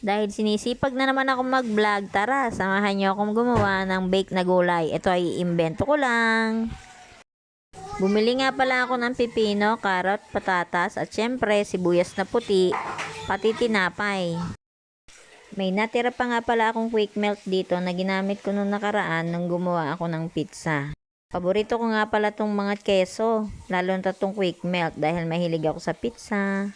Dahil sinisipag na naman ako mag-vlog, tara, samahan niyo akong gumawa ng bake na gulay. Ito ay imbento ko lang. Bumili nga pala ako ng pipino, carrot, patatas, at syempre sibuyas na puti, pati tinapay. May natira pa nga pala akong quick melt dito na ginamit ko nung nakaraan nung gumawa ako ng pizza. Paborito ko nga pala tong mga keso, lalo na tong quick melt dahil mahilig ako sa pizza.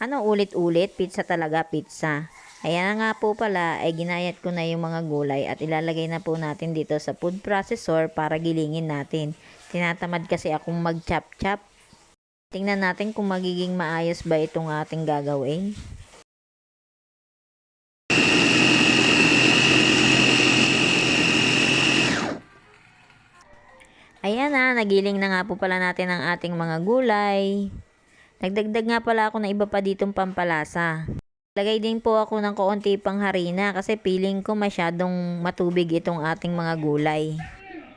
Ano ulit-ulit? Pizza talaga, pizza. Ayan na nga po pala ay ginayat ko na yung mga gulay at ilalagay na po natin dito sa food processor para gilingin natin. Tinatamad kasi akong mag-chop-chop. Tingnan natin kung magiging maayos ba itong ating gagawin. Ayan na, nagiling na nga po pala natin ang ating mga gulay. Nagdagdag nga pala ako ng iba pa ditong pampalasa. Lagay din po ako ng kaunti pang harina kasi feeling ko masyadong matubig itong ating mga gulay.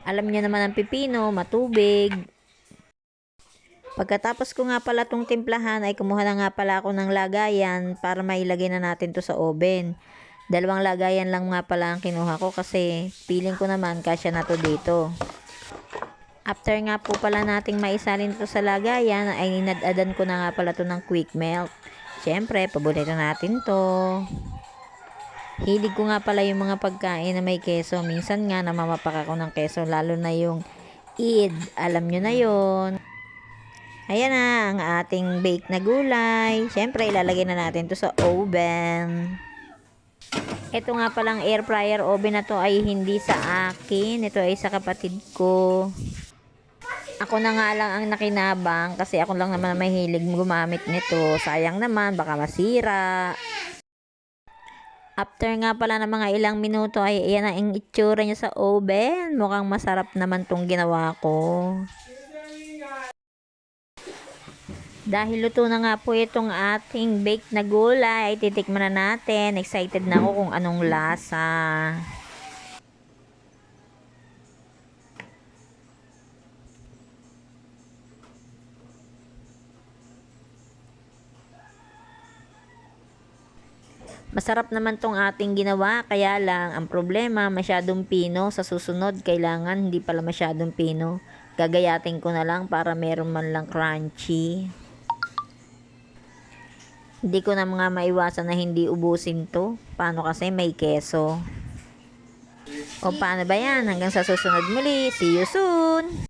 Alam niyo naman ang pipino, matubig. Pagkatapos ko nga pala itong timplahan ay kumuha na nga pala ako ng lagayan para mailagay na natin to sa oven. 2 lagayan lang nga pala ang kinuha ko kasi feeling ko naman kasya na to dito. After nga po pala nating maisalin ito sa lagayan, ay ninadadan ko na nga pala ito ng quick melt. Siyempre, paborito natin to. Hilig ko nga pala yung mga pagkain na may keso. Minsan nga namamapak ako ng keso, lalo na yung Eid. Alam nyo na yon. Ayan na ang ating bake na gulay. Siyempre, ilalagay na natin to sa oven. Ito nga palang air fryer oven na to ay hindi sa akin. Ito ay sa kapatid ko. Ako na nga lang ang nakinabang kasi ako lang naman mahilig gumamit nito. Sayang naman, baka masira. After nga pala ng mga ilang minuto ay ayan na ang itsura niya sa oven. Mukhang masarap naman tong ginawa ko. Dahil luto na nga po itong ating baked na gulay, ay titikman na natin. Excited na ako kung anong lasa. Masarap naman tong ating ginawa, kaya lang ang problema masyadong pino. Sa susunod kailangan hindi pala masyadong pino. Gagayatin ko na lang para meron man lang crunchy. Hindi ko na mga maiwasan na hindi ubusin to. Paano kasi may keso. O paano ba yan? Hanggang sa susunod muli. See you soon!